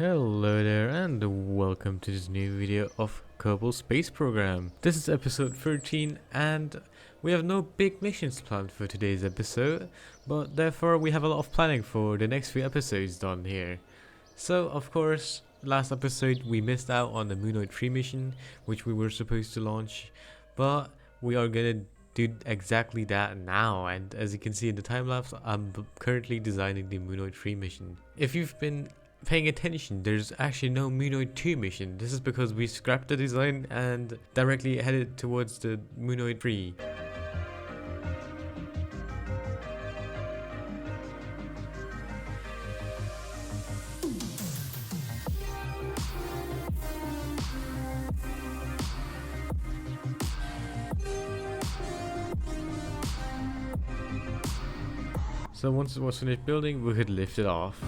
Hello there and welcome to this new video of Kerbal Space Program. This is episode 13 and we have no big missions planned for today's episode, but therefore we have a lot of planning for the next few episodes done here. So of course, last episode we missed out on the Moonoid 3 mission which we were supposed to launch, but we are gonna do exactly that now, and as you can see in the time lapse, I'm currently designing the Moonoid 3 mission. If you've been paying attention, there's actually no Moonoid 2 mission. This is because we scrapped the design and directly headed towards the Moonoid 3. So once it was finished building, we could lift it off.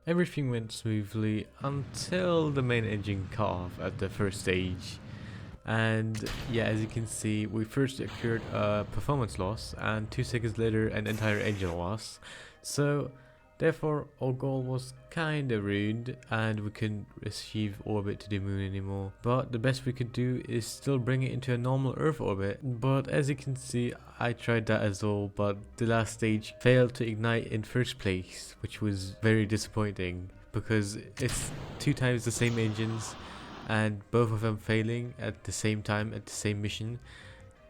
Everything went smoothly until the main engine cut off at the first stage. And yeah, as you can see, we first occurred a performance loss and 2 seconds later an entire engine loss. So therefore our goal was kinda ruined and we couldn't achieve orbit to the moon anymore. But the best we could do is still bring it into a normal Earth orbit. But as you can see, I tried that as well, but the last stage failed to ignite in first place, which was very disappointing because it's 2 times the same engines and both of them failing at the same time at the same mission.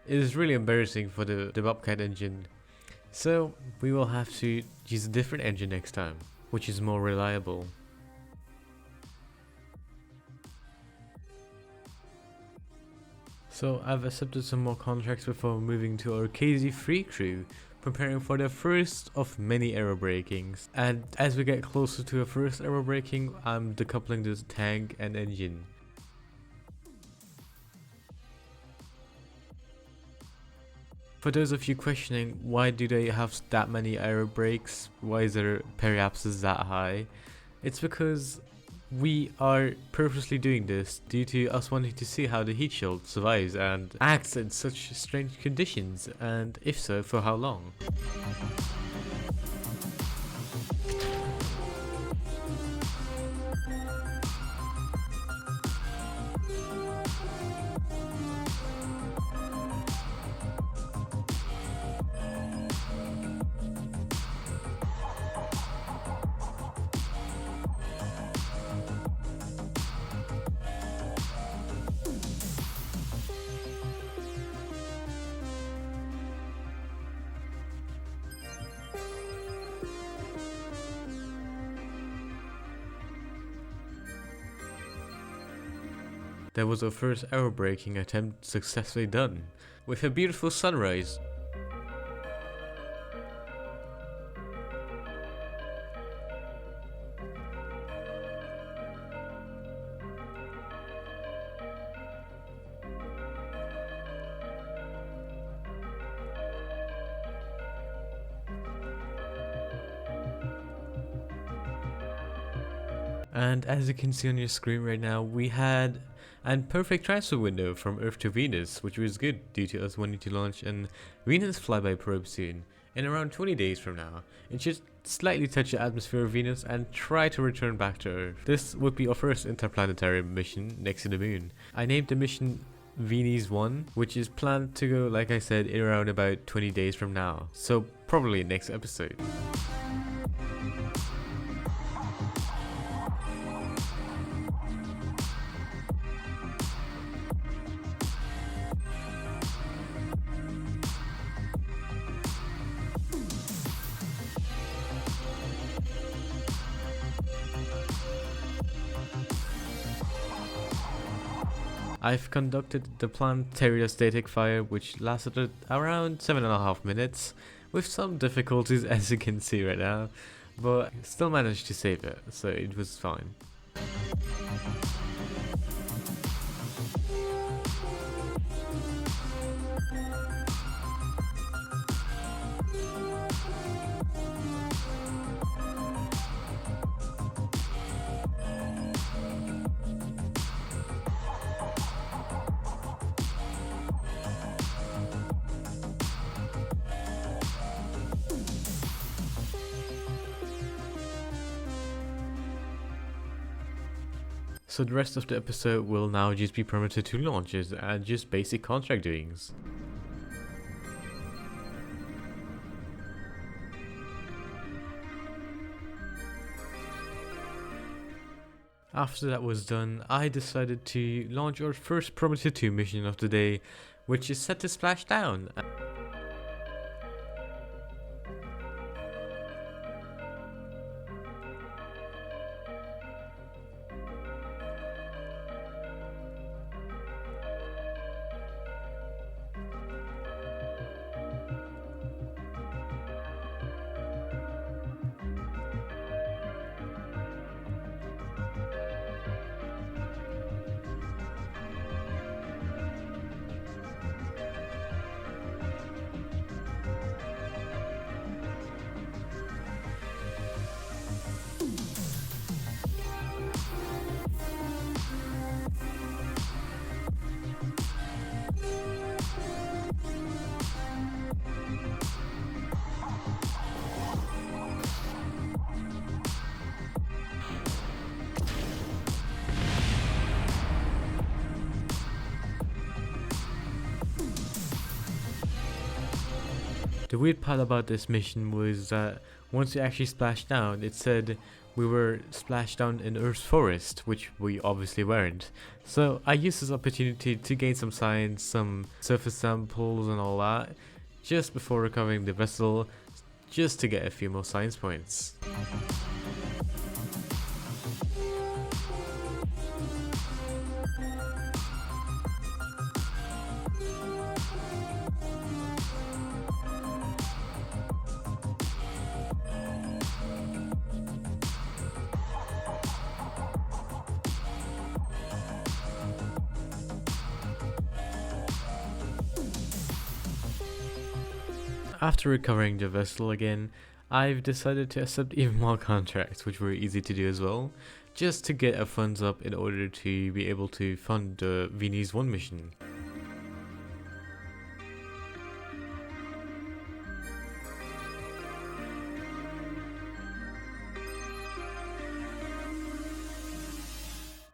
It is really embarrassing for the Bobcat engine. So we will have to use a different engine next time, which is more reliable. So I've accepted some more contracts before moving to our KZ3 crew, preparing for the first of many aerobrakings. And as we get closer to a first aerobraking, I'm decoupling the tank and engine. For those of you questioning why do they have that many aero brakes, why is their periapsis that high, it's because we are purposely doing this due to us wanting to see how the heat shield survives and acts in such strange conditions, and if so, for how long. That was our first aerobraking attempt successfully done, with a beautiful sunrise. And as you can see on your screen right now, we had a perfect transfer window from Earth to Venus, which was good due to us wanting to launch an Venus flyby probe soon, in around 20 days from now. It should slightly touch the atmosphere of Venus and try to return back to Earth. This would be our first interplanetary mission next to the moon. I named the mission Vinis 1, which is planned to go, like I said, in around about 20 days from now. So probably next episode. I've conducted the planned stereostatic fire, which lasted around 7.5 minutes, with some difficulties as you can see right now, but still managed to save it, so it was fine. So the rest of the episode will now just be permitted to launches and just basic contract doings. After that was done, I decided to launch our first Prometheus 2 mission of the day, which is set to splash down. The weird part about this mission was that once we actually splashed down, it said we were splashed down in Earth's forest, which we obviously weren't. So I used this opportunity to gain some science, some surface samples and all that, just before recovering the vessel, just to get a few more science points. After recovering the vessel again, I've decided to accept even more contracts, which were easy to do as well, just to get our funds up in order to be able to fund the Vinis 1 mission.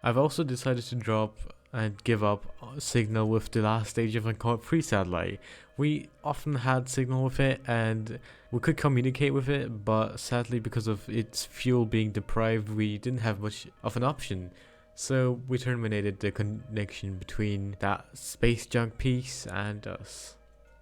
I've also decided to drop and give up signal with the last stage of a free satellite. We often had signal with it and we could communicate with it, but sadly because of its fuel being deprived, we didn't have much of an option. So we terminated the connection between that space junk piece and us,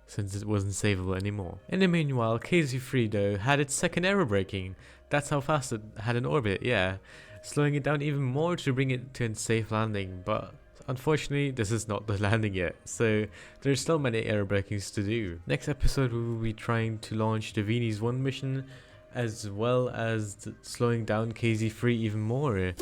since it wasn't savable anymore. In the meanwhile, KZ3 though had its second error braking. That's how fast it had an orbit, yeah. Slowing it down even more to bring it to a safe landing, but unfortunately this is not the landing yet, so there's still many error breakings to do. Next episode we will be trying to launch the Vinis 1 mission, as well as slowing down KZ3 even more.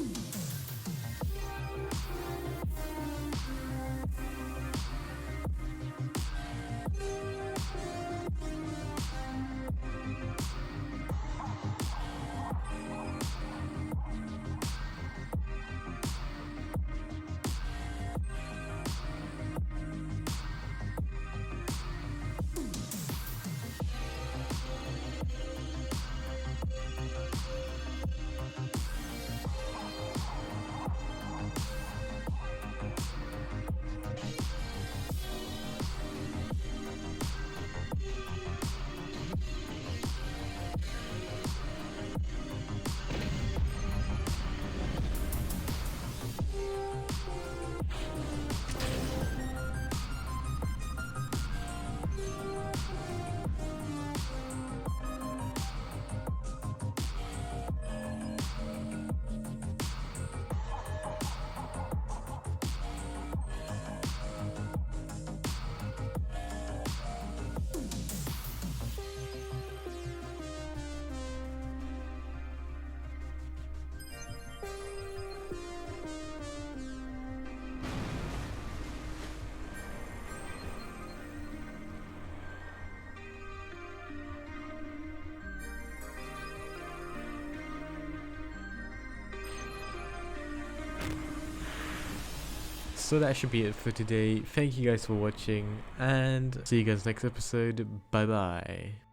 so that should be it for today. Thank you guys for watching, and see you guys next episode. Bye bye.